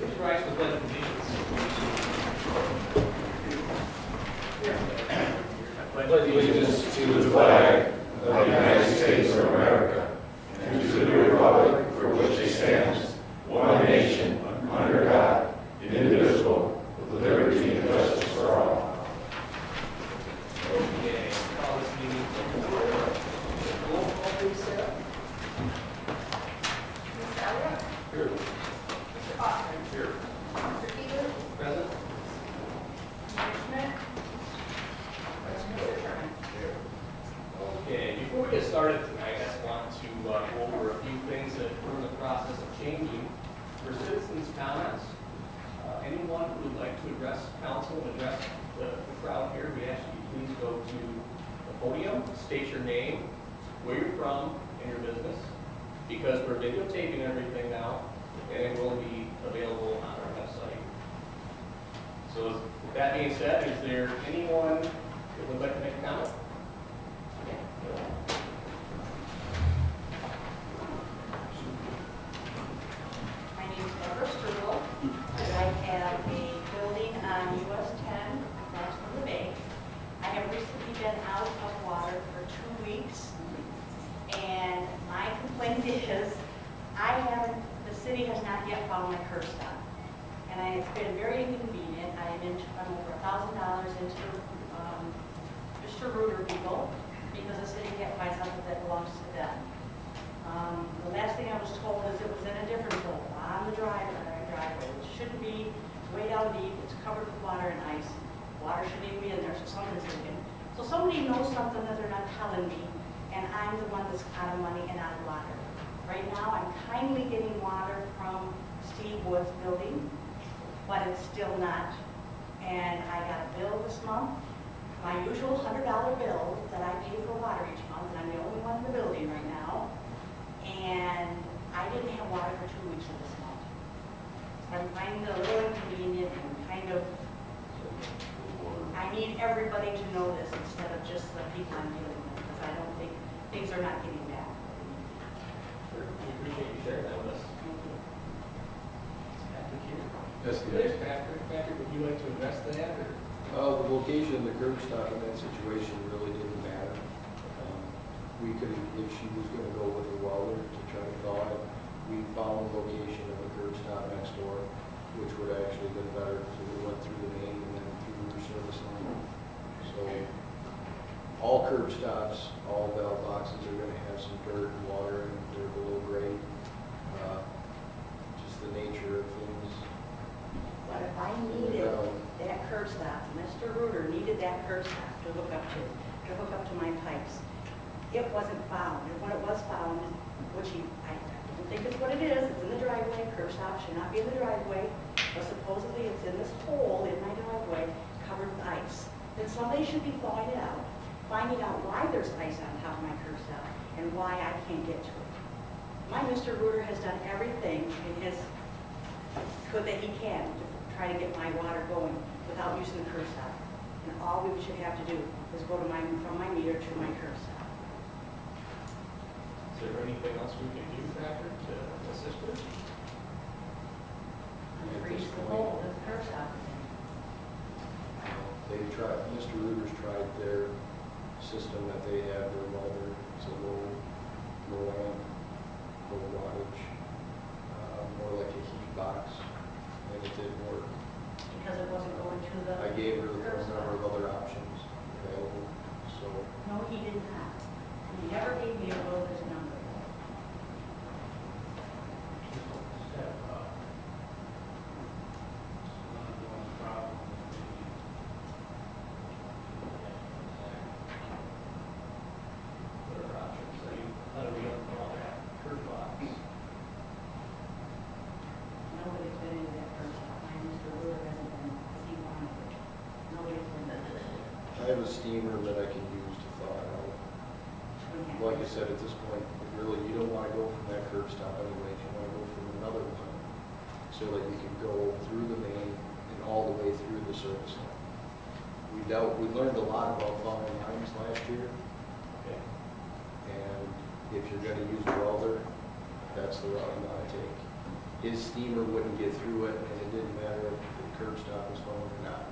Please rise for the pledge of allegiance. I pledge allegiance to the flag of the United States of America and to the republic for which it stands, one nation, under God, indivisible, with liberty and justice for all. Okay, call this meeting to order. Roll call, please, Sarah. Mr. Elliott? Here. Mr. Foster? Here. Mr. Peters? Present. Mr. Schmidt? Mr. Sherman? Okay, before we get started tonight, I just want to go over a few things that we're in the process of changing. For citizens' comments, anyone who would like to address council and address the crowd here, we ask you please go to the podium, state your name, where you're from, and your business, because we're videotaping everything now, and it will be available on our website. So with that being said, is there anyone that would like to make a comment? My name is Deborah Strudel, and I have a building on US 10 across from the bank. I have recently been out of water for 2 weeks, and my complaint is the city has not yet found my curb stop. And it's been very inconvenient. I'm over $1,000 into Mr. Reuter people because the city can't find something that belongs to them. The last thing I was told is it was in a different hole on the driveway, which shouldn't be. It's way down deep. It's covered with water and ice. Water shouldn't even be in there, so something's leaking. So somebody knows something that they're not telling me, and I'm the one that's out of money and out of water. Right now, I'm kindly getting water from Steve Wood's building, but it's still not. And I got a bill this month, my usual $100 bill that I pay for water each month, and I'm the only one in the building right now. And I didn't have water for 2 weeks of this month. I'm finding it a little inconvenient and kind of, I need everybody to know this instead of just the people I'm dealing with, because I don't think things are not getting back. We appreciate you sharing that with us. Patrick here. Yes, There's Patrick. Patrick, would you like to address that? Or? The location of the curb stop in that situation really didn't matter. We could, if she was going to go with a welder to try to thaw it, we found the location of the curb stop next door, which would actually been better. So we went through the main and then through the service line. So all curb stops, all valve boxes are going to have some dirt and water and they're below grade. Just the nature of things. But if I needed that curb stop, Mr. Reuter needed that curb stop to hook up to my pipes. It wasn't found, and when it was found, which I don't think is what it is, it's in the driveway, curb stop should not be in the driveway, but supposedly it's in this hole in my driveway covered with ice. Then somebody should be thawing it out, finding out why there's ice on top of my curb stop, and why I can't get to it. My Mr. Reuter has done everything in his that he can to try to get my water going without using the curb stop. And all we should have to do is go to from my meter to my curb stop. Is there anything else we can do, Patrick, to assist with? Freeze the hole, the curb stop. They've tried, Mr. Reuter's tried their system that they have, their welder. It's a low amp, low wattage, more like a heat box, and it didn't work. Because it wasn't going to the I gave her the curb phone stop. number of other options available, so. No, he did not. He never gave me a welder's number. What are our options? How do we unplug that curb box? Nobody's been into that curb stop. My Mr. Reuter hasn't been, because he wanted it. Nobody's been into it. I have a steamer that I can use to thaw it out. Like I said, at this point, really, you don't want to go from that curb stop anyways. You want to go from another one so that you can go through the main and all the way through the service line. We learned a lot about thawing lines last year. Okay. And if you're going to use a welder, that's the route you want to take. his steamer wouldn't get through it, and it didn't matter if the curb stop was found or not.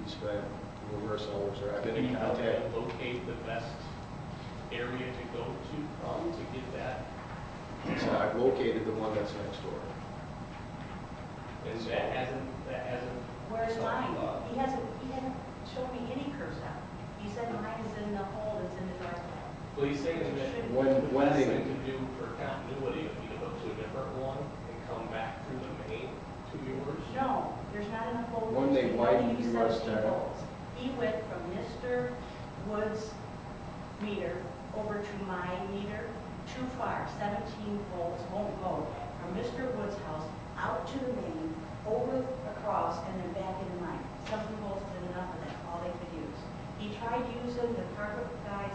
He spent numerous hours there. I've been Can in you help contact. locate the best area to go to get that? So I've located the one that's next door. And that hasn't. Where's mine? He hasn't shown me any curb stop. He said mine is in the hole that's in the driveway. Well, he's saying that the One best thing, thing to do for continuity would be to go to a different one and come back through the main to yours. No, there's not enough holes. When they He widened only used US 17 10. holes. He went from Mr. Wood's meter over to my meter, too far, 17 holes won't go. From Mr. Wood's house out to the main, over, across, and then back into mine. 17 holes is enough, and that's all they could use. He tried using the carpet guy's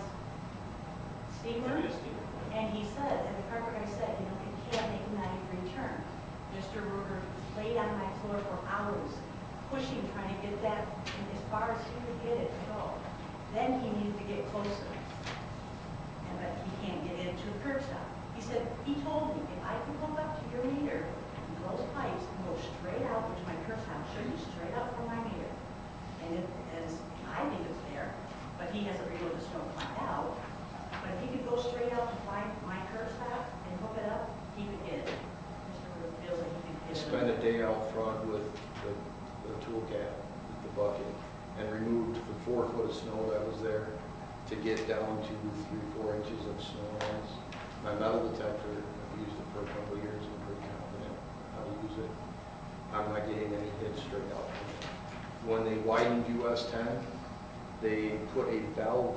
steamer, and he said, and the carpet guy said, you know, you can't make a 90-degree turn. Mr. Ruger laid on my floor for hours, pushing, trying to get that as far as he could get it to go. Then he needed to get closer, but he can't get into the curb stop. He said, he told me, if I could hook up to your meter, those pipes and go straight out, which my curb stop should be straight out from my meter. And it, as I think it's there, but he hasn't removed the snow plant out. But if he could go straight out to find my curb stop and hook it up, he could get it. Mr. Wood feels like he could get it. spent a day out front with the tool cap, with the bucket, and removed the 4 foot of snow that was there to get down to 3-4 inches of snow lines. My metal detector, I've used it for a couple of years, I'm pretty confident how to use it. I'm not getting any hits straight out from it. When they widened US 10, they put a valve,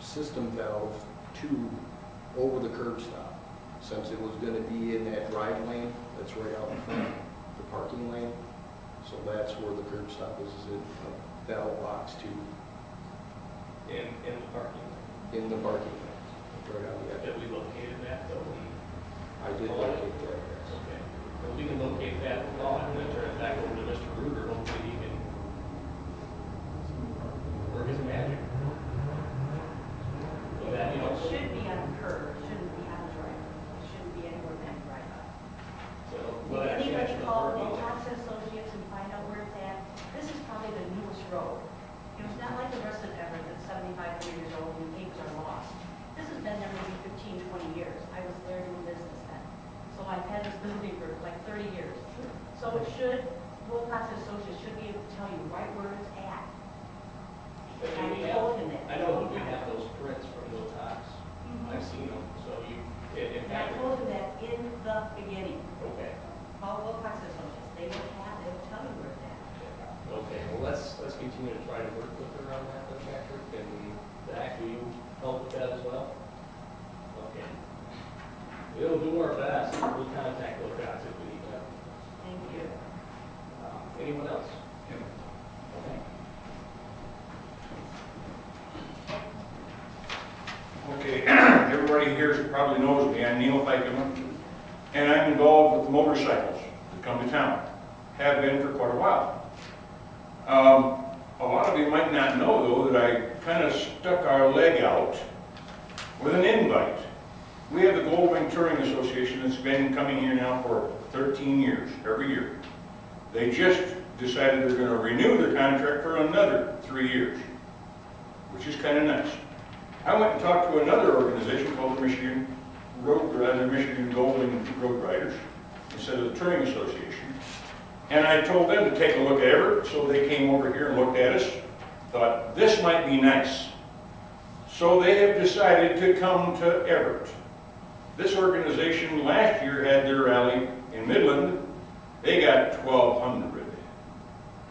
system valve tube over the curb stop. Since it was going to be in that drive lane that's right out in front, the parking lane. So that's where the curb stop is a valve box tube In the parking lot. in the parking lot, right on the edge. That we located that though. I did locate that, yes. Okay. Well, we can locate that law and then turn it back over to Mr. Ruger. Hopefully he can work his magic. So that, you know. It should be on the curb, it shouldn't be on the driveway. It shouldn't be anywhere near the driveway. So, well, that's Anybody actually call parking. Wilcox and Associates and find out where it's at? This is probably the newest road. You know, it's not like the rest of Everett that's 75 years old and papers are lost. This has been there maybe 15, 20 years. I was there doing business then. So I've had this building for like 30 years. So it should, Wilcox and Associates should be able to tell you right where it's at. But And we I told him have, that. I know that we have those prints from Wilcox. Mhm. I've seen them, so you, in And I fact. told him that in the beginning. Okay. Call Wilcox and Associates. They will tell you where it's at. Okay, well, let's continue to try to work with her on that, then, Patrick, and Zach, will you help with that as well? Okay. We'll do our best, we'll contact Wilcox if we need to. Thank you. Anyone else? Okay. Okay, everybody here probably knows me. I'm Neil Feikman, and I'm involved with the motorcycles that come to town. Have been for quite a while. A lot of you might not know, though, that I kind of stuck our leg out with an invite. We have the Goldwing Touring Association that's been coming here now for 13 years, every year. They just decided they're going to renew their contract for another 3 years, which is kind of nice. I went and talked to another organization called the Michigan Goldwing Road Riders, instead of the Touring Association. And I told them to take a look at Everett, so they came over here and looked at us, thought this might be nice. So they have decided to come to Everett. This organization last year had their rally in Midland. They got 1,200.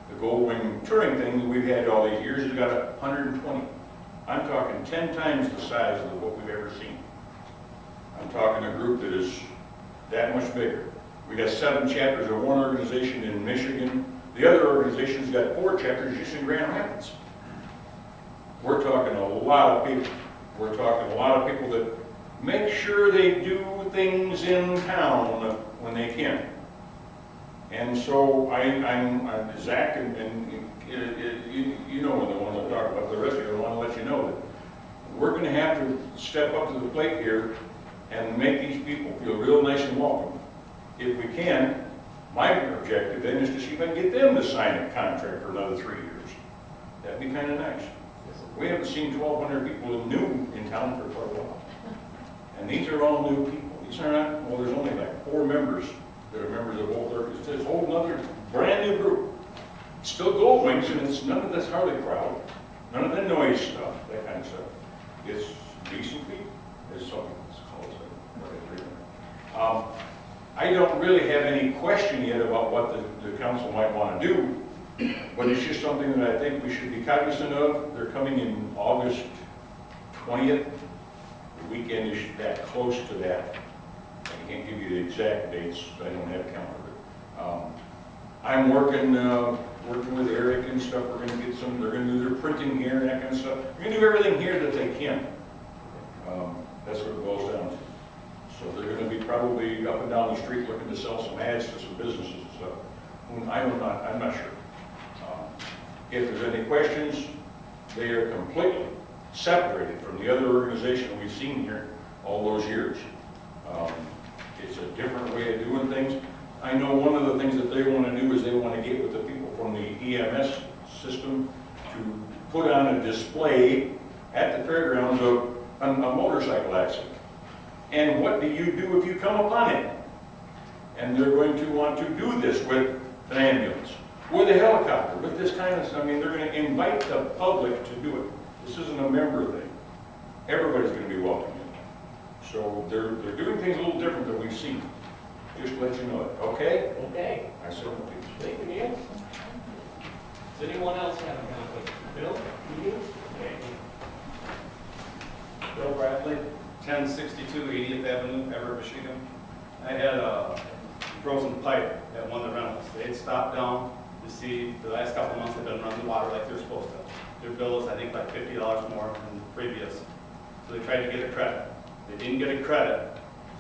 The Goldwing Touring thing that we've had all these years has got 120. I'm talking 10 times the size of what we've ever seen. I'm talking a group that is that much bigger. We got 7 chapters of one organization in Michigan. The other organization's got 4 chapters just in Grand Rapids. We're talking a lot of people. We're talking a lot of people that make sure they do things in town when they can. And so I'm Zach, and you know the ones I'm talking about. The rest of you, I want to let you know that we're going to have to step up to the plate here and make these people feel real nice and welcome. if we can, my objective then is to see if I can get them to sign a contract for another 3 years. That'd be kind of nice. We haven't seen 1,200 people new in town for quite a while. And these are all new people. These are not, well, there's only like 4 members that are members of Old Orchid. It's a whole other brand new group. It's still Gold Wings, and it's none of this Harley crowd, none of the noise stuff, that kind of stuff. It's decent people, as some people call it. I don't really have any question yet about what the council might want to do, but it's just something that I think we should be cognizant of. They're coming in August 20th. The weekend is that close to that. I can't give you the exact dates. I don't have a calendar. I'm working with Eric and stuff. We're going to get some. They're going to do their printing here and that kind of stuff. We're going to do everything here that they can. That's what it boils down to. So they're going to be probably up and down the street looking to sell some ads to some businesses and stuff. I'm not sure. If there's any questions, they are completely separated from the other organization we've seen here all those years. It's a different way of doing things. I know one of the things that they want to do is they want to get with the people from the EMS system to put on a display at the fairgrounds of a motorcycle accident. And what do you do if you come upon it? And they're going to want to do this with an ambulance, with a helicopter, with this kind of stuff. I mean, they're going to invite the public to do it. This isn't a member thing. Everybody's going to be welcome in. So they're doing things a little different than we've seen. Just to let you know it. Okay? Okay. I said okay. Thank you, Neil. Does anyone else have a conflict? Bill? You? Okay. Bill Bradley, 1062 80th Avenue, Everett, Michigan. I had a frozen pipe at one of the rentals. They had stopped down to see, the last couple of months they've been running the water like they're supposed to. Their bill is, I think, like $50 more than the previous. So they tried to get a credit. They didn't get a credit,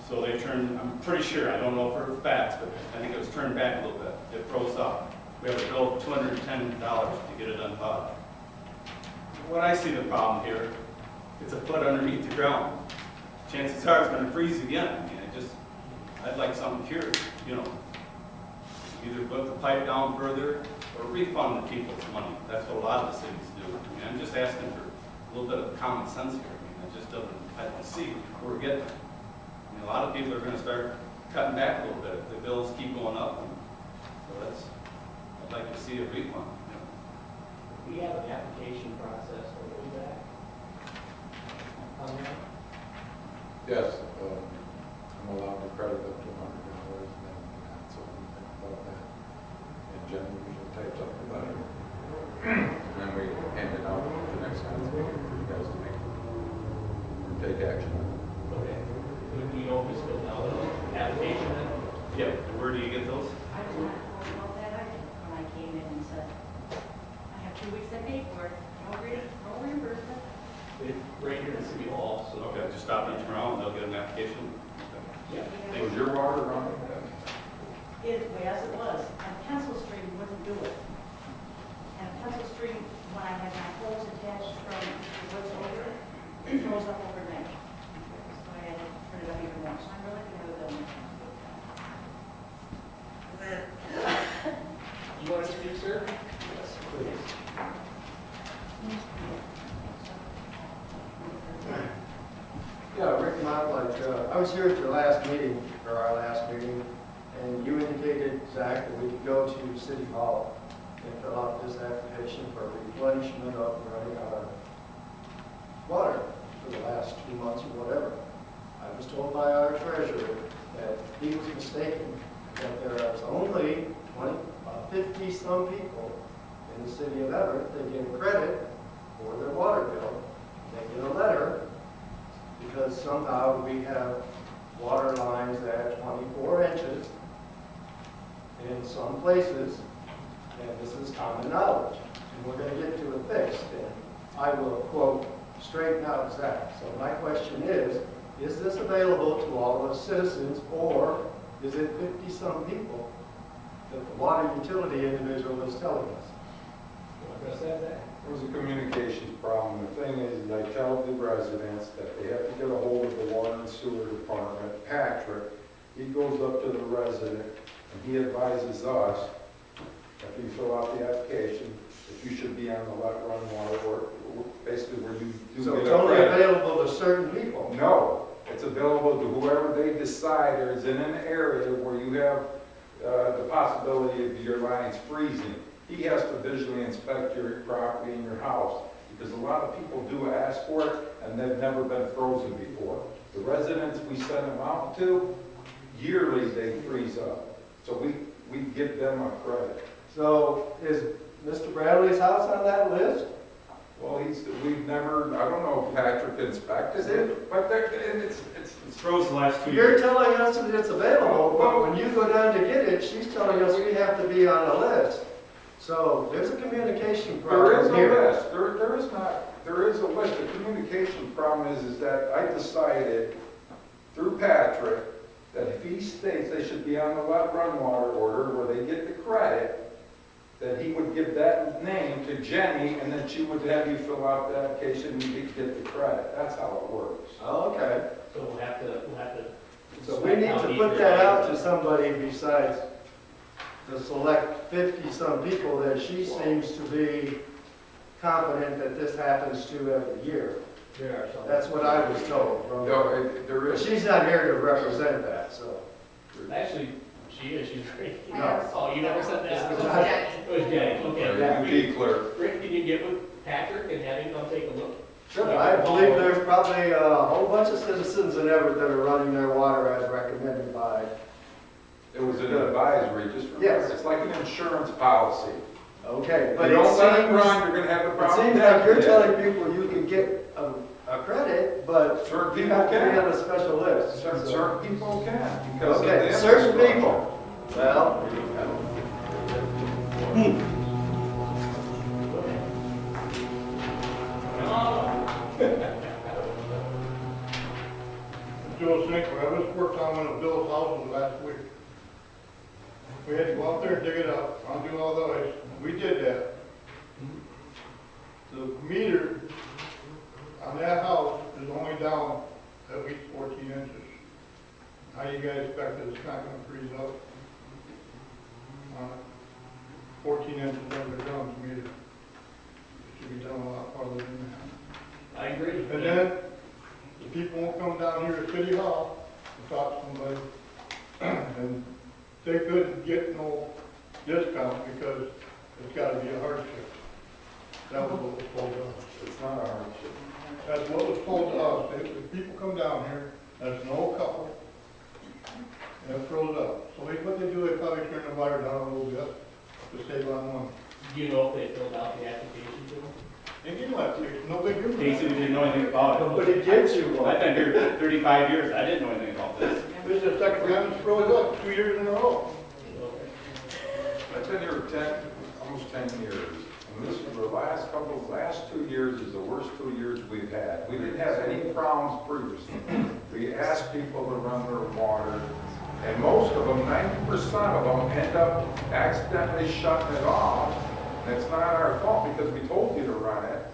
so they turned, I'm pretty sure, I don't know for facts, but I think it was turned back a little bit. It froze up. We have a bill of $210 to get it unplugged. When I see the problem here, it's a foot underneath the ground. Chances are it's going to freeze again. I mean, I'd like something here, you know. Either put the pipe down further or refund the people's money. That's what a lot of the cities do. I mean, I'm just asking for a little bit of common sense here. I mean, it just doesn't, I can see where we're getting. I mean, a lot of people are going to start cutting back a little bit if the bills keep going up. And so I'd like to see a refund. You know. We have an application process for that. Yes, I'm allowed to credit up to $100, and that's what we think about that. And Jen usually types up the letter, and then we hand it out to the next council meeting for you guys to take action on. Okay. Do you know if it's filled out an application then? Yeah. And where do you get those? I did not know about that either when I came in and said, I have 2 weeks I paid for it, no reimbursement. It's right here in City Hall, so. Okay, just stop in tomorrow and they'll get an application. Yeah. Was your water running? Yes, it was. And Pencil Street wouldn't do it. And Pencil Street, when I had my hose attached from the woods over, it froze up overnight. So I had to turn it up even more. So I'm really going to have a bill. You want to speak, sir? Yes, please. Yeah, Rick Montlight, I was here at your last meeting, or our last meeting, and you indicated, Zach, that we could go to City Hall and fill out this application for replenishment of running our water for the last 2 months or whatever. I was told by our treasurer that he was mistaken, that there are only 50-some people in the city of Everett that get credit for their water bill. They get a letter because somehow we have water lines at 24 inches in some places, and this is common knowledge. And we're going to get to it fixed, and I will, quote, straighten out Zach. So my question is this available to all of us citizens, or is it 50-some people that the water utility individual is telling us? Address that, Zach? It was a communications problem. The thing is, I tell the residents that they have to get a hold of the water and sewer department. Patrick he goes up to the resident and he advises us, after you fill out the application, if you should be on the let run water, or basically where you do So get it's a only credit. available to certain people? No, it's available to whoever they decide is in an area where you have the possibility of your lines freezing. He has to visually inspect your property and your house, because a lot of people do ask for it, and they've never been frozen before. The residents we send them out to, yearly they freeze up. So we give them a credit. So is Mr. Bradley's house on that list? Well, we've never, I don't know if Patrick inspected it, but it's It's frozen the last 2 You're years. telling us that it's available, but when you go down to get it, she's telling us we have to be on a list. So there's a communication There is problem a here. list, there is a list. The communication problem is that I decided through Patrick that if he states they should be on the let run water order where they get the credit, that he would give that name to Jenny, and then she would have you fill out the application and you get the credit. That's how it works. Oh, okay. So we'll have to. So we need to put that out to somebody besides the select 50-some people that she seems to be confident that this happens to every year. There are some. That's what I was told. No, there But is. she's not here to represent that, so. Actually, she is, she's great. No. Oh, you never said that? It was Jenny. It was Jenny, okay. You be clear. Rick, can you get with Patrick and have him come take a look? Sure, I believe there's probably a whole bunch of citizens in Everett that are running their water as recommended by. It was an advisory, just remember, Yes. it's like an insurance policy. Okay, But but you it don't let it seems, run, you're gonna have a it problem. seems like you're telling people you can get a credit, but Certain you people have to be can. on a special list. So- Certain people can, because of the Okay, certain infrastructure. people. Well, Joe Sinkler, I just worked on one of Bill's houses last week. We had to go out there and dig it up, undo all the ice. We did that. The meter on that house is only down at least 14 inches. How do you guys expect that it's not gonna freeze up? 14 inches underground meter. It should be done a lot farther than that. I agree. And then, the people won't come down here at City Hall to talk to somebody, and they couldn't get no discount because it's gotta be a hardship. That was what was told to us. It's not a hardship. That's what was told to us. If people come down here, that's no couple, and it froze up. So what they do, they probably turn the wire down a little bit to save on money. Do you know if they filled out the application to them? They didn't let you, no big deal. Casey didn't know anything about it. nobody gives you one. I've been here 35 years, I didn't know anything about this. This is the second time it's froze up, 2 years in a row. I've been here almost 10 years, and this is the last 2 years is the worst 2 years we've had. We didn't have any problems previously. We asked people to run their water, and most of them, 90% of them, end up accidentally shutting it off. And it's not our fault because we told you to run it,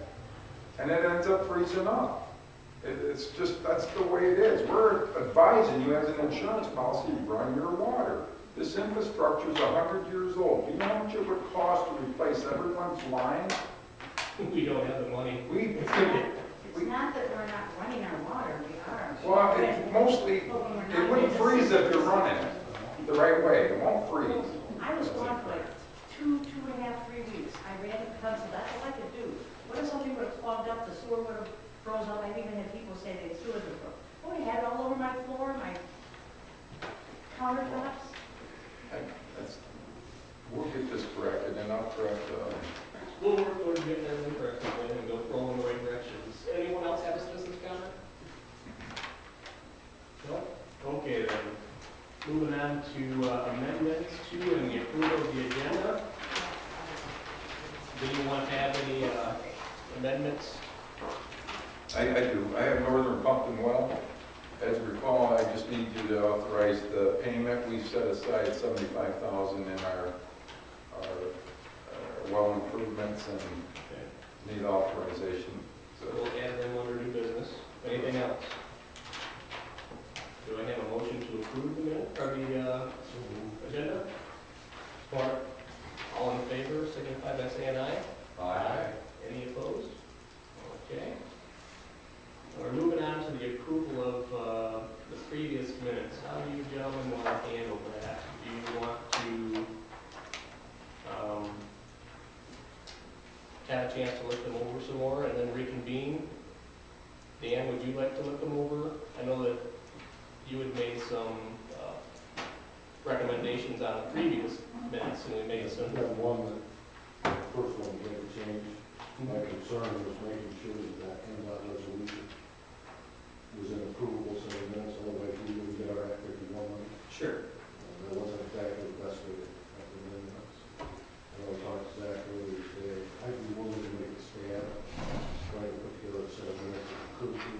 and it ends up freezing up. It's just, that's the way it is. We're advising you as an insurance policy, run your water. This infrastructure is 100 years old. Do you know how much it would cost to replace everyone's lines? We don't have the money. It's not that we're not running our water, we are. Well, it mostly, it wouldn't freeze if you're running it the right way. It won't freeze. I was gone for like two and a half, 3 weeks. I ran to the council, that's all I could do. What if something would have clogged up, the sewer would have froze up? I've even had people say the sewer would have froze. Oh, I had it all over my floor, my countertops. We'll get this corrected, and I'll correct We'll work towards getting everything corrected and go roll in the right directions. Anyone else have a citizen's comment? No? Okay then. Moving on to amendments to and the approval of the agenda. Do you want to have any amendments? I do. I have Northern Pumpkin Well. As you recall, I just need you to authorize the payment. We've set aside $75,000 in our well improvements and need authorization. So we'll add them under new business. Anything else? Do I have a motion to approve the minute, or the agenda? Support. All in favor, signify by saying aye. Aye. Any opposed? Okay. We're moving on to the approval of the previous minutes. How do you gentlemen want to handle that? Do you want to have a chance to look them over some more and then reconvene? Dan, would you like to look them over? I know that you had made some recommendations on the previous minutes, and we made some. I've got one that, first one, we had to change. My concern was making sure that that handout resolution was in approvable set of minutes, otherwise we would get our Act 51 money. Sure. That wasn't exactly the best way to have the minutes. And I talked to Zach earlier today, I'd be willing to make a stand, trying to put together a set of minutes that could do,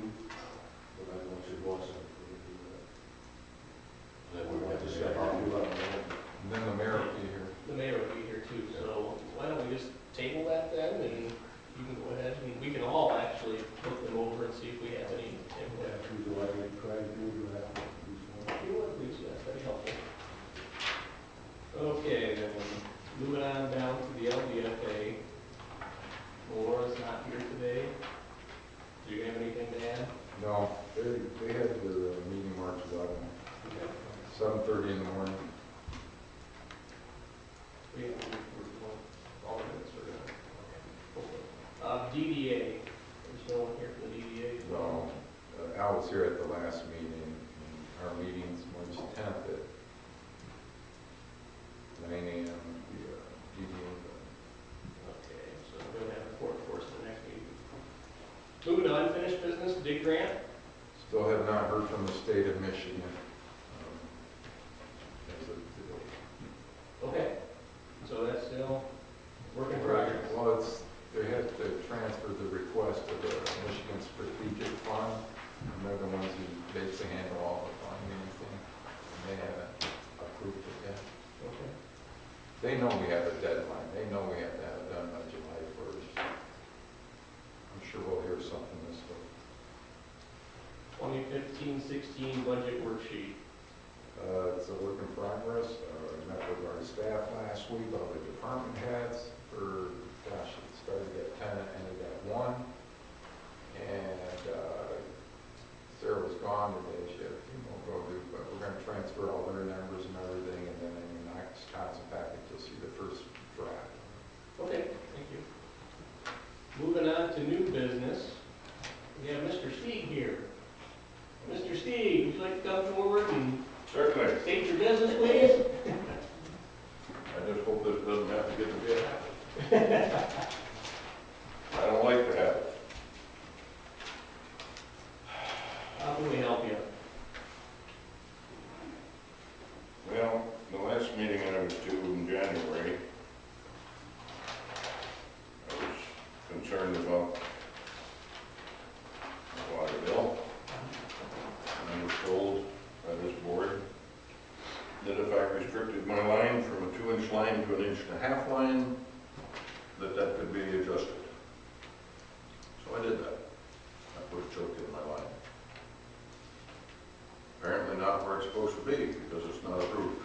but I don't want you to boss it for me to do that. That We would want have to to step step out up. and do that. And then the mayor will be here. The mayor will be here too, so why don't we just table that then, and you can go ahead, and we can all actually look them over and see if we have any input. Yeah, who do I try to do that? If you would, please, yes, that'd be helpful. Okay, then, moving on down to the LDFA. Laura's not here today. Do you have anything to add? No, they had their meeting March 11, 7:30 in the morning. We have, all minutes are gonna. DDA, there's no one here from the DDA? No, Al was here at the last meeting. Our meeting's March 10th at 9 a.m. The DDA. Okay, so we're gonna have a report for us for the next meeting. Moving to unfinished business, dig grant. Still have not heard from the state of Michigan. That's a- Okay, so that's still work in progress. Well, they had to transfer the request to the Michigan Strategic Fund, and they're the ones who basically handle all the financing, and they haven't approved it yet. Okay. They know we have a deadline, they know we have to have it done by July 1st. I'm sure we'll hear something this week. 2015-16 budget worksheet. It's a work in progress. I met with our staff last week, all the department heads, for, gosh, it started at 10 and ended at 1. And Sarah was gone today, she had a few more go do, but we're gonna transfer all their numbers and everything, and then in the next council package, you'll see the first draft. Okay, thank you. Moving on to new business. We have Mr. Stieg here. Mr. Stieg, would you like to come forward and Certainly. state your business, please? I just hope this doesn't have to get to be a habit. I don't like the habit. How can we help you? Well, the last meeting I was to in January, I was concerned about the water bill. And I was told by this board that if I restricted my line from a 2-inch line to an 1.5-inch line, that could be adjusted. So I did that. I put a choke in my line. Apparently not where it's supposed to be because it's not approved.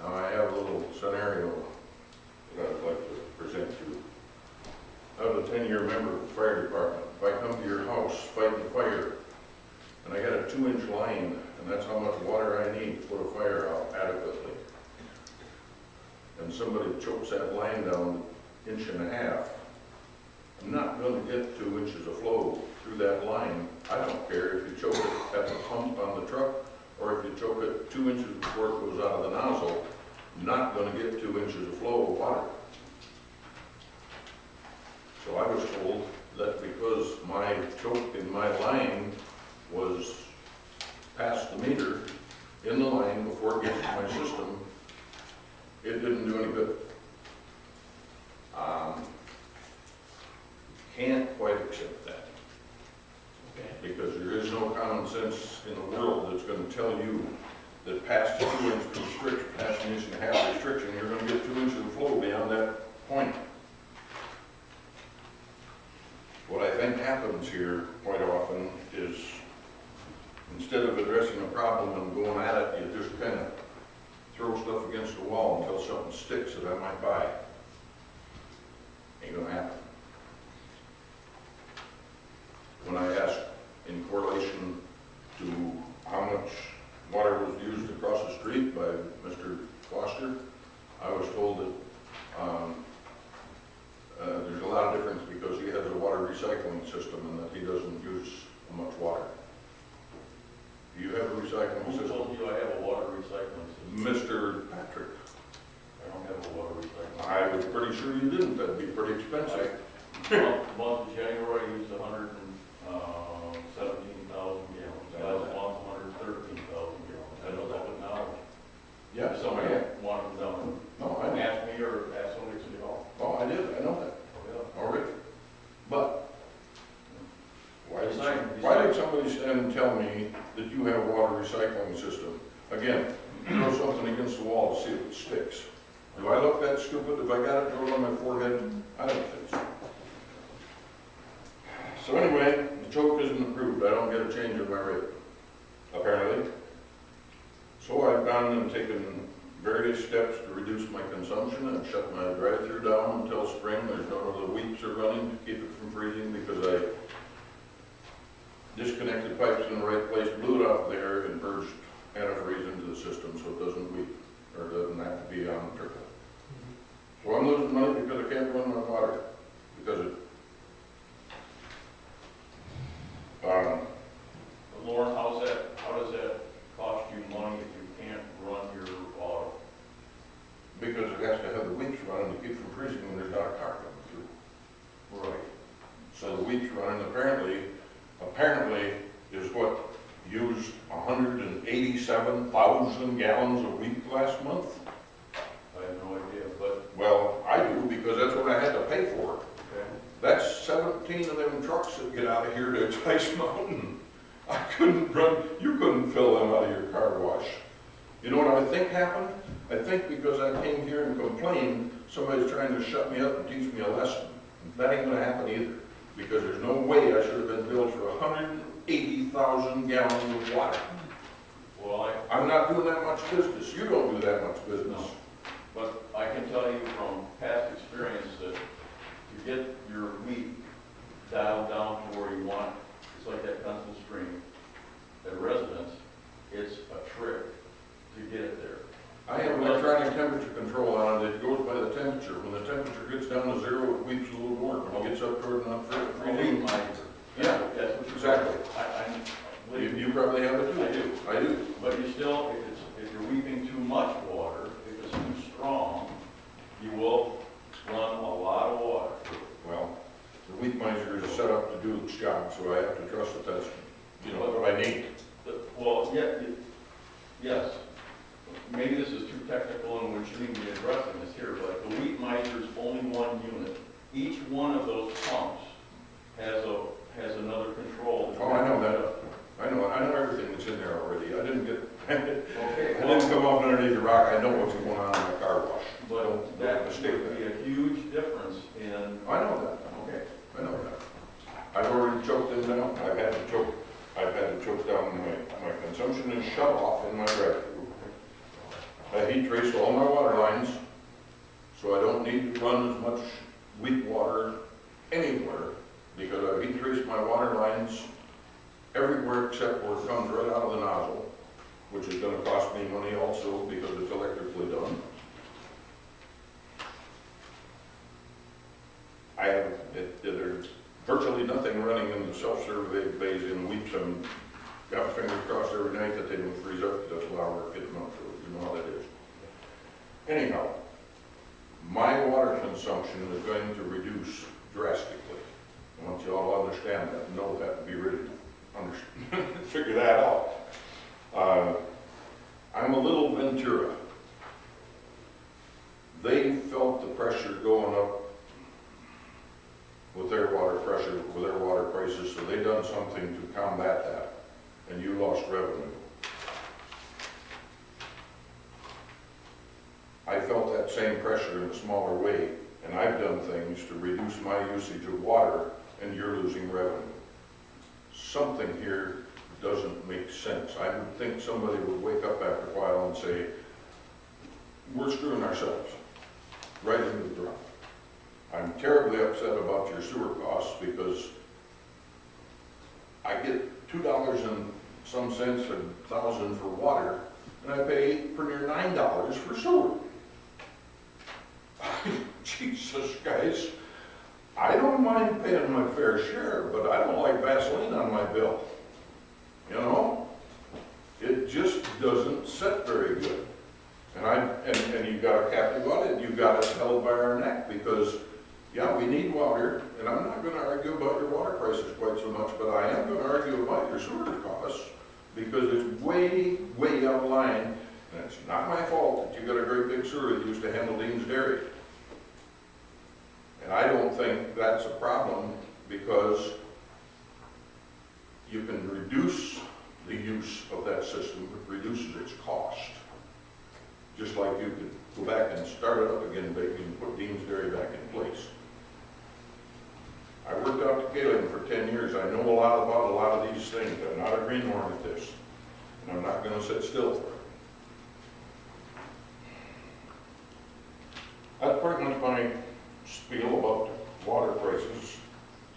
Now I have a little scenario that I'd like to present to you. I was a 10-year member of the fire department. If I come to your house fighting a fire, and I got a 2-inch line, and that's how much water I need to put a fire out adequately, and somebody chokes that line down 1.5 inches, I'm not going to get 2 inches of flow through that line. I don't care if you choke it at the pump on the truck, or if you choke it 2 inches before it goes out of the nozzle. I'm not going to get 2 inches of flow of water. So I was told that because my choke in my line was past the meter in the line before it gets to my system, it didn't do any good. Can't quite accept that. Okay. Because there is no common sense in the world that's going to tell you that past the 2-inch restriction, past an 1.5-inch restriction, you're going to get 2 inches of flow beyond that point. What I think happens here quite often is, in might buy. Ain't gonna happen. When I asked in correlation to how much water was used across the street by Mr. Foster, I was told that there's a lot of difference because he has a water recycling system and that he doesn't use much water. Do you have a recycling Who system? told you I have a water recycling system? Mr. Patrick. I don't have a water recycling. I was pretty sure you didn't. That'd be pretty expensive. Month of January, I used 117,000 gallons. Last month, 113,000 gallons. I know that one now. Yeah, If so somebody I, wanted to know, no, I, ask me or ask somebody to call. oh, I did, I know that. Yeah. Already. But why did Besides- somebody stand and tell me that you have a water recycling system? Again, throw something against the wall to see if it sticks. Do I look that stupid if I got it drawn on my forehead? I don't think so. So anyway, the choke isn't approved. I don't get a change in my rate, apparently. So I've gone and taken various steps to reduce my consumption and shut my drive-through down until spring. There's no other weeps are running to keep it from freezing because I disconnected pipes in the right place, blew it out there, and purged antifreeze into the system so it doesn't weep, or doesn't have to be on trickle. So I'm losing money because I can't run my water, because it, But Lauren, how does that cost you money if you can't run your auto? because it has to have the weeps running to keep from freezing when there's not a car coming through. Right. So the weeps running apparently is what used 187,000 gallons a week last month. I have no idea, but, Well, I do because that's what I had to pay for. okay. That's 17 of them trucks that get out of here to Ice Mountain. I couldn't run, you couldn't fill them out of your car wash. You know what I think happened? I think because I came here and complained, somebody's trying to shut me up and teach me a lesson. That ain't gonna happen either, because there's no way I should have been billed for 180,000 gallons of water. Well, I'm not doing that much business. You don't do that much business. No. But I can tell you from past experience that to get your wheat dialed down to where you want, it's like that constant stream at residence, it's a trick to get it there. I have electronic temperature control on it. It goes by the temperature. When the temperature gets down to zero, it weeps a little more. When it gets up toward enough A freezing. wheat miser. Yeah, That's what you're. exactly. I You probably have it too. I do. I do. But you still, if you're weeping too much water, if it's too strong, you will run a lot of water. Well, the wheat miser is set up to do its job, so I have to trust that that's, you know, what I need. Well, yeah, yes. Maybe this is too technical and we shouldn't be addressing this here, but the wheat miser is only one unit. Each one of those pumps has another control. Oh, I know that. I know everything that's in there already. I didn't get, Okay, I didn't come up underneath the rock. I know what's going on in my car wash. but that mistake would be a huge difference in, I know that. okay. I know that. I've already choked them down. I've had to choke down my consumption and shut off in my drive-through. I heat traced all my water lines, so I don't need to run as much wheat water anywhere, because I heat traced my water lines everywhere except where it comes right out of the nozzle, which is gonna cost me money also because it's electrically done. There's virtually nothing running in the self-serve bays in weeps. I'm got my fingers crossed every night that they don't freeze up, because that's a lot of work getting them up to it. You know how that is. Anyhow, my water consumption is going to reduce drastically. I want you all to understand that, know that, and be ready to figure that out. I'm a little Ventura. They felt the pressure going up with their water pressure, with their water prices, so they done something to combat that, and you lost revenue. I felt that same pressure in a smaller way, and I've done things to reduce my usage of water, and you're losing revenue. Something here doesn't make sense. I would think somebody would wake up after a while and say, we're screwing ourselves. right into the ground. I'm terribly upset about your sewer costs because I get $2 and some cents a thousand for water, and I pay pretty near $9 for sewer. Jesus, guys, I don't mind paying my fair share, but I don't like Vaseline on my bill. You know? It just doesn't set very good. And you got a captive on it, you got us held by our neck because, yeah, we need water, and I'm not gonna argue about your water prices quite so much, but I am gonna argue about your sewer costs because it's way, way out of line, and it's not my fault that you got a great big sewer that used to handle Dean's Dairy. And I don't think that's a problem because you can reduce the use of that system, it reduces its cost. Just like you could go back and start it up again, baby, and put Dean's Dairy back in place. I worked out to Kaling for 10 years. I know a lot about a lot of these things. I'm not a greenhorn at this, and I'm not going to sit still for it. That's pretty much my spiel about water prices.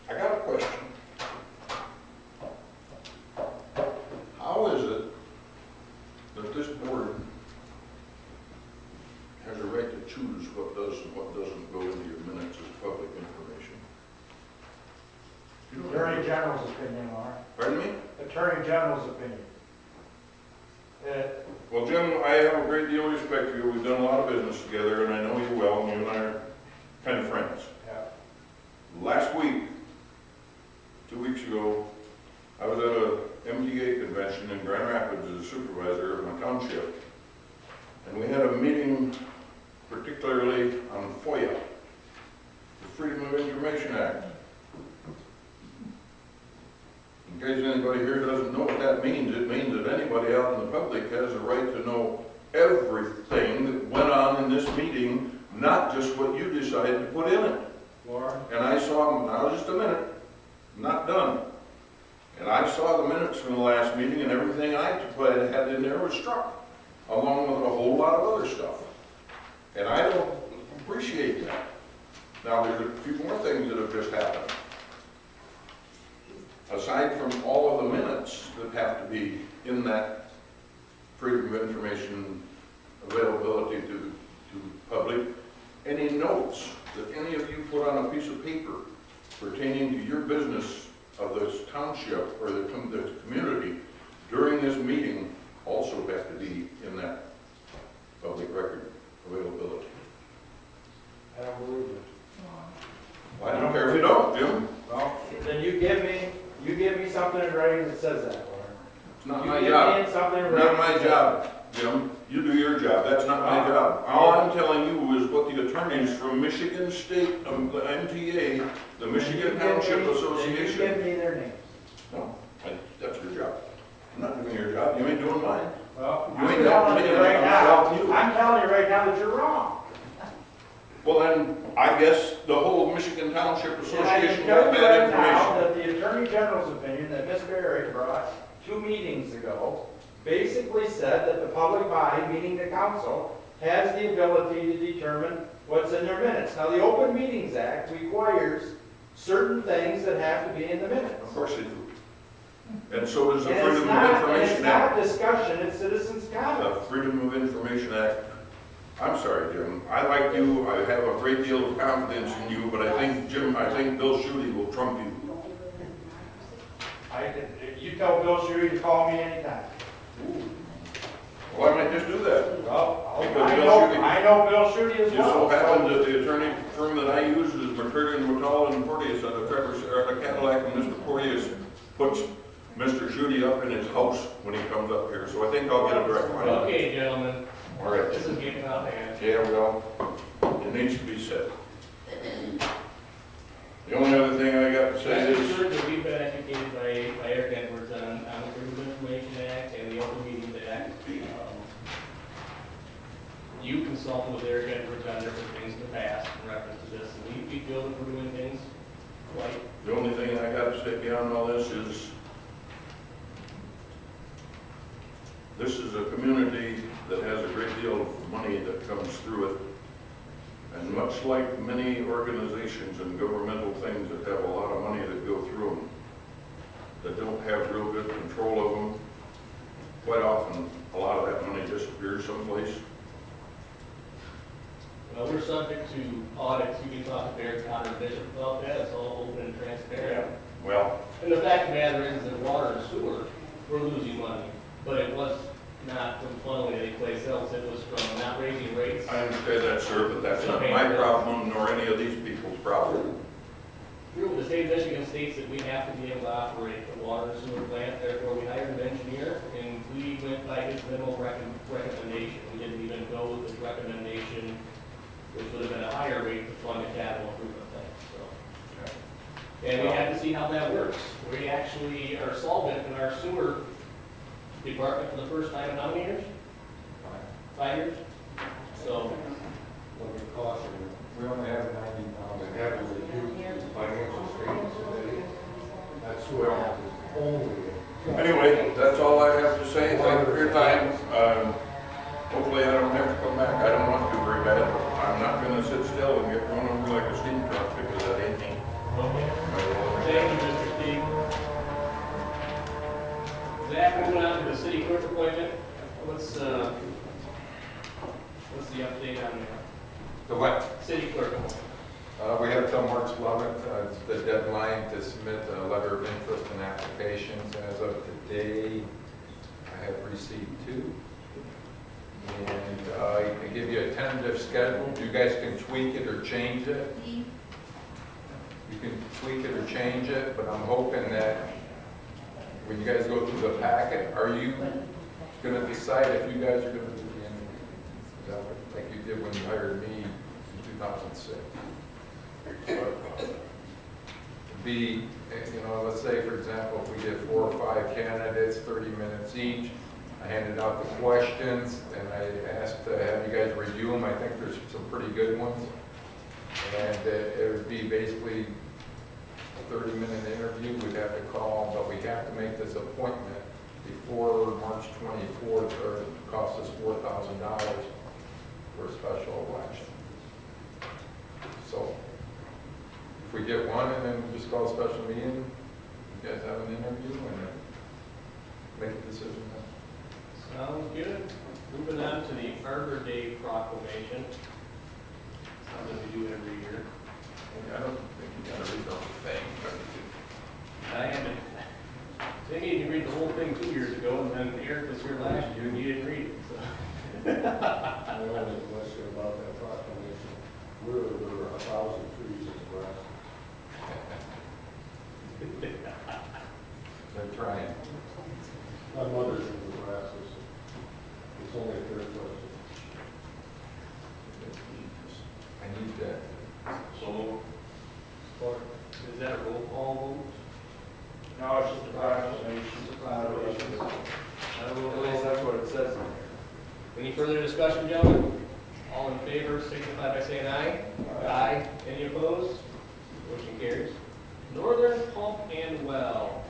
I got a question. How is it that this board has a right to choose what does and what doesn't go into your minutes as public information? Attorney General's opinion, Laura. Pardon me? Attorney General's opinion. Well, Jim, I have a great deal of respect for you. We've done a lot of business together, and I know you well, and you and I are kind of friends. Yeah. Last week, 2 weeks ago, I was at a MTA convention in Grand Rapids as a supervisor of my township, and we had a meeting particularly on FOIA, the Freedom of Information Act. In case anybody here doesn't know what that means, it means that anybody out in the public has a right to know everything that went on in this meeting, not just what you decided to put in it. Laura? And I saw, now just a minute, I'm not done. And I saw the minutes from the last meeting, and everything I had in there was struck, along with a whole lot of other stuff. And I don't appreciate that. Now, there's a few more things that have just happened. Aside from all of the minutes that have to be in that freedom of information availability to public, any notes that any of you put on a piece of paper pertaining to your business of this township or the community during this meeting also have to be in that public record availability. I don't believe it. Well, I don't care if you don't, Jim. Well, then you give me something in writing that says that, Laura. It's not You my give job. me something in Not writing my that says job, Jim. You do your job. That's not my job. All I'm telling you is what the attorneys from Michigan State, the MTA, the Michigan Township Association. Then you give me their names. No, that's your job. I'm not doing your job. You ain't doing mine. Well, You I'm ain't got telling me, you and right I'm now, telling you. I'm telling you right now that you're wrong. Well, then, I guess the whole Michigan Township And I Association can tell got you bad right now information. that the Attorney General's opinion that Ms. Barry brought 2 meetings ago basically said that the public body, meaning the council, has the ability to determine what's in their minutes. Now, the Open Meetings Act requires certain things that have to be in the minutes. Of course they do. And so does the And Freedom of Information it's Act. not discussion, it's citizens' comment. The Freedom of Information Act. I'm sorry, Jim. I like you. I have a great deal of confidence in you, but I think, Jim, Bill Schuette will trump you. You tell Bill Schuette to call me anytime. Well, I might just do that. Well, Because I Bill know, Schuette- I know Bill Schuette as Just so well. happens that the attorney firm that I use is McCurdy, McCall, and Porteous out of the Cadillac, and Mr. Porteous puts Mr. Schuette up in his house when he comes up here, so I think I'll get a direct line. Okay, gentlemen, All right. this is getting out of hand. Yeah, well, it needs to be said. The only other thing I got to say Rest is, assured that we've been educated by Eric Edwards on the Freedom of Information Act and the Open Meetings Act. You consulted with Eric Edwards on different things in the past in reference to this, and we feel that we're doing things right. the only thing I got to say beyond all this is a community that has a great deal of money that comes through it. And much like many organizations and governmental things that have a lot of money that go through them, that don't have real good control of them, quite often, a lot of that money disappears someplace. Well, we're subject to audits. You can talk to Evart Council Bishop about that. It's all open and transparent. Well, And the fact of the matter is that water and sewer, we're losing money. But it was not from funneling anyplace else. It was from not raising rates. I understand that, sir, but that's not my problem nor any of these people's problem. The state of Michigan states that we have to be able to operate a water and sewer plant. Therefore, we hired an engineer and we went by his minimal recommendation. We didn't even go with his recommendation, which would have been a higher rate to fund a capital improvement thing, so. And we have to see how that works. We actually are solvent in our sewer department for the first time in how many years? 5 years? So, Let me caution you, we only have 90,000 heavily used financial statements today. That's what happens only. Anyway, that's all I have to say. Thank you for your time. Hopefully I don't have to come back. I don't want to very bad. I'm not going to sit still and get run over like a steam truck because that ain't me. okay. Thank you, Mr. Steve. Zach, moving on to the city clerk appointment. What's the update on The what? the city clerk appointment? We have till March 11th, it's the deadline to submit a letter of interest and applications. As of today, I have received 2. And I can give you a tentative schedule. You guys can tweak it or change it. You can tweak it or change it, but I'm hoping that when you guys go through the packet, are you going to decide if you guys are going to do the interview? Is that what, like you did when you hired me in 2006? Be, you know, let's say, for example, if we did 4 or 5 candidates, 30 minutes each, I handed out the questions, and I asked to have you guys review them. I think there's some pretty good ones. And it would be basically a 30-minute interview. We'd have to call, but we have to make this appointment before March 24th, or it costs us $4,000 for a special election. So if we get one and then we just call a special meeting, you guys have an interview and make a decision then. Sounds good. Moving on to the Arbor Day proclamation. Something we do every year. I don't think you gotta read the whole thing, but I haven't. They made me read the whole thing 2 years ago, and then Eric was here last year and he didn't read it, so. I only question about that proclamation. There were 1,000 trees in the grass. they're trying. My mother's in the grasses. It's only a fair question. I need that. So, is that a roll call vote? No, it's just a proclamation. It's a proclamation. At least that's what it says in there. Any further discussion, gentlemen? All in favor, signify by saying aye. Aye. Any opposed? Motion carries. Northern Pump and Well.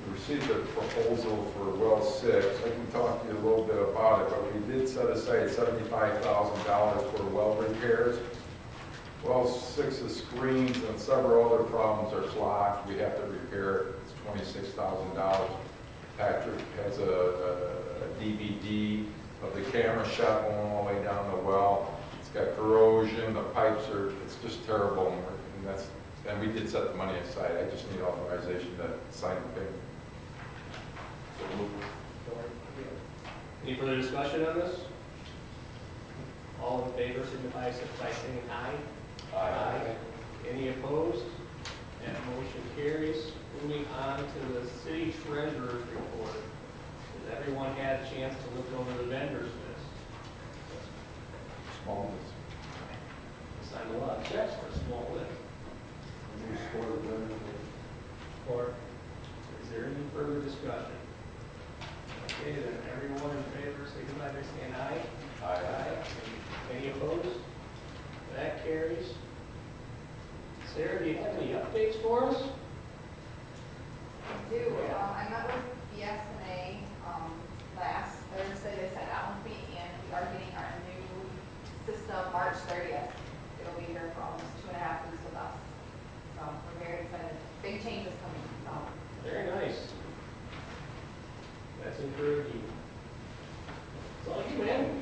We received a proposal for well 6. I can talk to you a little bit about it, but we did set aside $75,000 for well repairs. Well 6's screens and several other problems are clogged. We have to repair it. It's $26,000. Patrick has a DVD of the camera shot going all the way down the well. It's got corrosion, the pipes are, it's just terrible. And we did set the money aside. I just need authorization to sign the payment. Any further discussion on this? All in favor, signify by saying aye. Aye. Any opposed? That motion carries. Moving on to the city treasurer's report. Has everyone had a chance to look over the vendors list? Small ones. Signed a lot of checks for a small list. Or is there any further discussion? Okay, then everyone in favor, signify by saying aye. Aye. Any opposed? That carries. Sarah, do you have any updates for us? I do. I met with BSNA last Thursday. They said I won't be in. We are getting our new system March 30th. It'll be here for almost 2.5 weeks with us. So we're very excited. Big changes coming, so. Very nice. That's encouraging. So, you, man,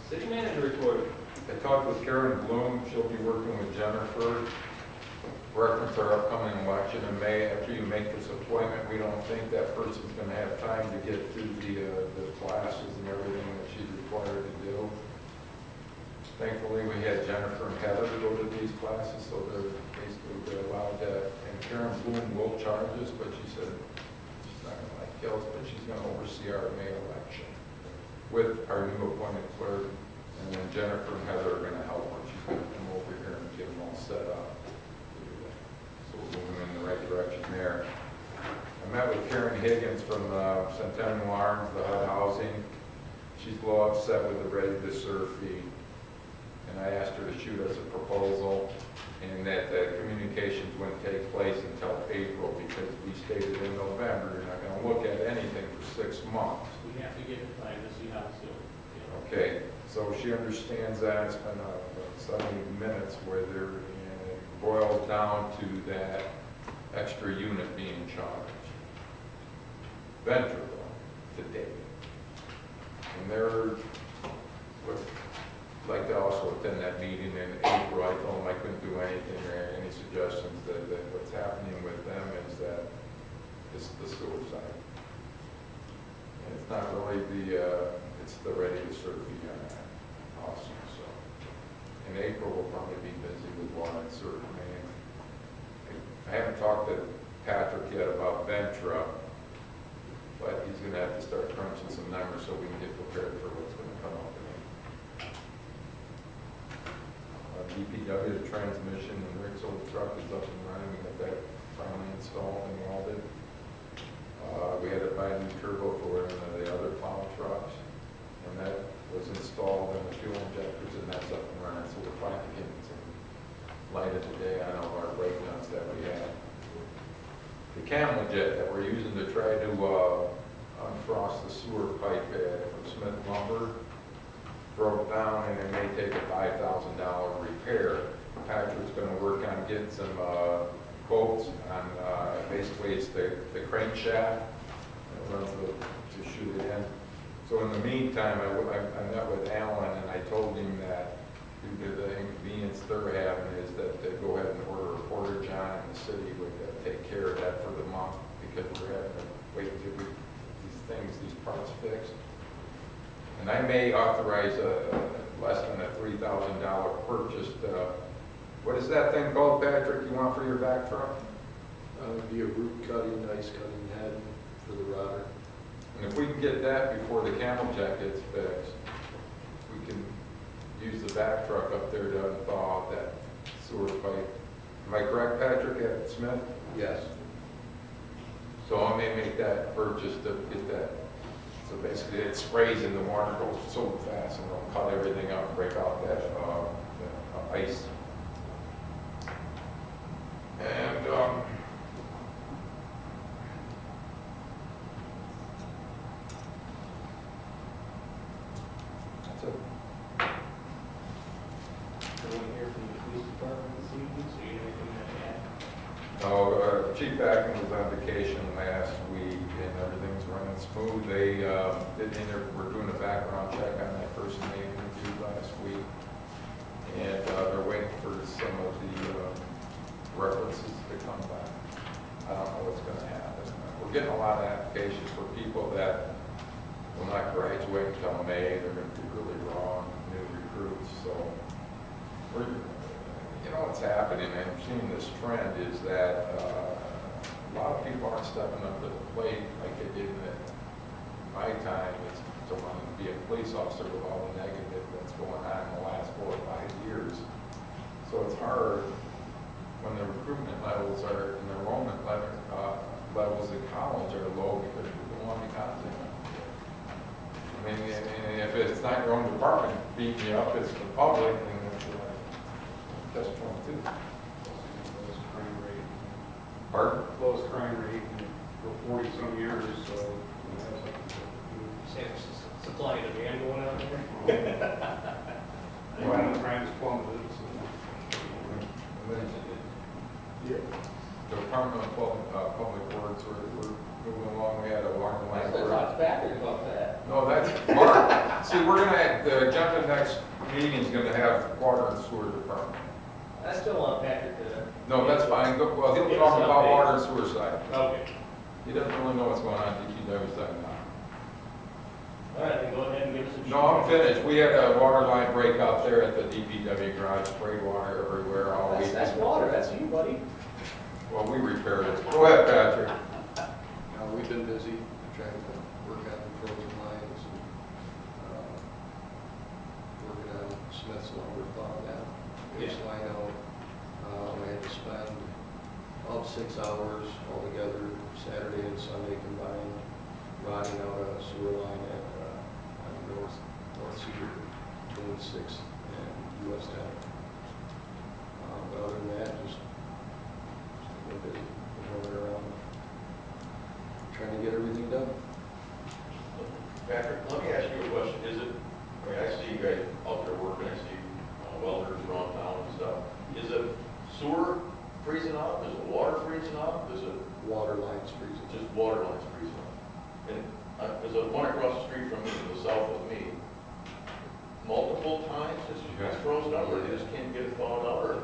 city manager report. I talked with Karen Bloom, she'll be working with Jennifer. Reference our upcoming election in May. After you make this appointment, we don't think that person's gonna have time to get through the classes and everything that she's required to do. Thankfully, we had Jennifer and Heather go to these classes, so they're allowed to, and Karen Bloom will charge us, but she said she's not gonna like kills, but she's gonna oversee our May election with our new appointed clerk. And then Jennifer and Heather are gonna help her. She's gonna come over here and get them all set up. So we're moving in the right direction there. I met with Karen Higgins from Centennial Arms, the HUD Housing. She's a little upset with the ready to serve fee. And I asked her to shoot us a proposal and that the communications wouldn't take place until April because we stated in November, you're not gonna look at anything for 6 months. We have to get it time to see how it's doing. Okay, so she understands that. It's been 70 minutes where it boils down to that extra unit being charged. Venture today. And they're, would like to also attend that meeting in April. I told them I couldn't do anything or any suggestions that what's happening with them is that it's the sewer side. And it's not really it's the ready to serve fee on that also. So in April, we'll probably be busy with water and sewer. I haven't talked to Patrick yet about Ventura, but he's going to have to start crunching some numbers so we can get prepared for what's going to come up. DPW, the transmission, and Rick's old truck is up and running. We got that finally installed and welded. We had to buy a new turbo for one of the other plow trucks. And that was installed in the fuel injectors, and that's up and running. So we're finally getting some light of the day on all our breakdowns that we had. The camel jet that we're using to try to unfrost the sewer pipe from Smith Lumber broke down, and it may take a $5,000 repair. Patrick's going to work on getting some quotes on basically it's the crankshaft that runs to shoot it in. So in the meantime, I met with Alan and I told him that due to the inconvenience they're having is that they go ahead and order a porter john and the city would take care of that for the month because we're having to wait until we get these parts fixed. And I may authorize less than a $3,000 purchase. What is that thing called, Patrick, you want for your back truck? It'd be a root cutting, ice cutting head for the rotor. And if we can get that before the camel jack gets fixed, we can use the back truck up there to unthaw that sewer pipe. Am I correct, Patrick, at Smith? Yes. So I may make that purchase to get that. So basically it sprays in the water, goes so fast and it'll cut everything out and break out that ice. And that's it. Everyone here from the police department this evening, so you have anything to add? No, Chief Atkins was on vacation last week and everything's running smooth. They were doing a background check on that person they interviewed last week. And they're waiting for some of the references to come back. I don't know what's going to happen. We're getting a lot of applications for people that will not graduate until May. They're going to be really raw, new recruits. So we're, you know what's happening, and I'm seeing this trend is that a lot of people aren't stepping up to the plate like they did in my time. It's to want to be a police officer with all the negative that's going on in the last 4 or 5 years. So it's hard when the recruitment levels are, and the enrollment levels in college are low because people don't want to be contact. I mean, if it's not your own department beating you up, it's the public, and it's that's 22. Lowest crime rate. Pardon? Lowest crime rate for 40-some years, so. Supply and demand going on there? One of the branches plummeted, The Department of Public Works, we're moving along, we had a water I line. still talk to Patrick about that. No, that's Mark. See, we're gonna, the agenda next meeting's gonna have water and sewer department. I still want Patrick to. No, that's fine. Well, he'll Give talk us an about update. water and sewer side. Okay. He doesn't really know what's going on at DPW side now. All right, then go ahead and give us a. No, I'm finished. We had a water line break out there at the DPW garage, sprayed water everywhere all week. That's water, that's you, buddy. Well, we repaired it. Go ahead, Patrick. We've been busy trying to work on the frozen lines, and, working on Smith's lumber thaw now. This line out, I had to spend about 6 hours altogether, Saturday and Sunday combined, rotting out a sewer line at, on North Cedar, between 6th and US 10. But other than that, just been busy, been rolling around, trying to get everything done. Patrick, let me ask you a question. Is it, I mean, I see you guys out there working, I see welders around town and stuff. Is it sewer freezing up? Is it water freezing up? Is it Water lines freezing. just water lines freezing up? And there's a one across the street from me to the south of me. Multiple times it's frozen up, or they just can't get it thawed out, or?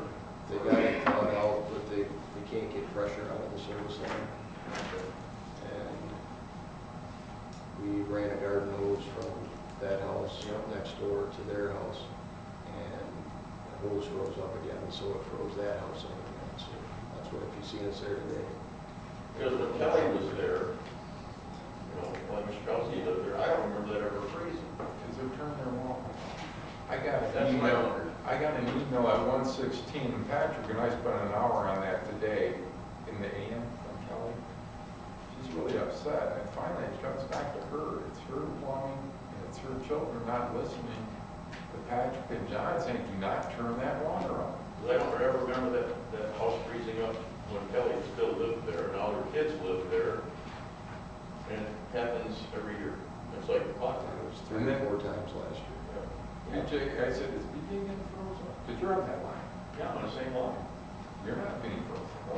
They got it thawed out, but they can't get pressure out of the service line. And we ran a garden hose from that house next door to their house, and the hose froze up again, so it froze that house up again. So that's what, if you see us there today. Because when Kelly was there, you know, when Michkowski lived there, I don't remember that ever freezing. Because they're turning their wall. I got That's an my email. wonder. I got an email at 1:16, and Patrick and I spent an hour on that today in the AM from Kelly. She's really upset, and finally it comes back to her. It's her plumbing, and it's her children not listening to Patrick and John saying, do not turn that water on. I don't ever remember that house freezing up when Kelly still lived there. Now their kids live there, and it happens every year. It's like a clock. It was 3 or 4 times last year. I said, is BJ getting frozen? Because you're on that line. Yeah, on the same line. You're not getting frozen. No.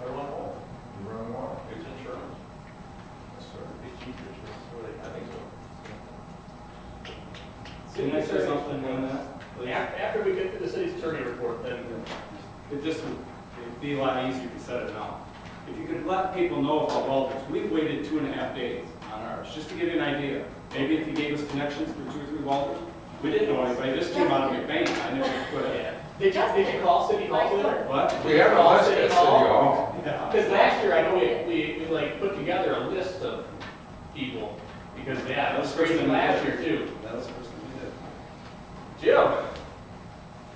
I run water. You run water. It's insurance. Yes, sir. It's cheaper. I think so. Can I say something on that? After we get to the city's attorney report, then. It just would be a lot easier if you said it now. If you could let people know about welders, we've waited 2.5 days on ours, just to give you an idea. Maybe if you gave us connections for 2 or 3 welders, we didn't know anybody, just came out of McBain, I never put it. Did you call City Hall there? What? We have a Call list at City Hall. Yeah. Because last year, I know we like put together a list of people, because yeah, that was crazy last year too. That was the first thing we did. Jim?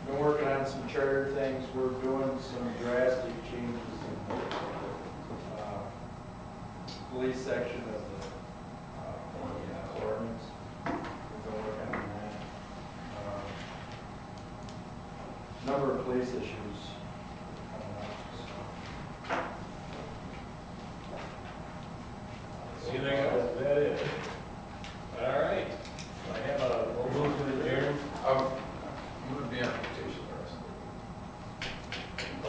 Been working on some charter things, we're doing some drastic changes in the police section of the ordinance. We've been working on that. Number of police issues coming up. Anything else? Is that it? All right. I have a move to adjourn. I'm going to be on vacation the rest of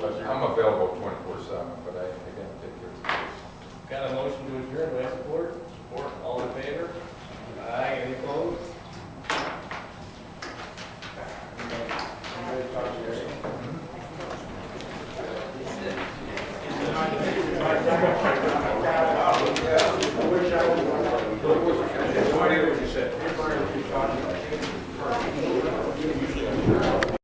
the week. I'm available 24/7, but I got to take care of this. Got a motion to adjourn, do I have support? Support. All in favor? Aye, any opposed? Anybody talk to you?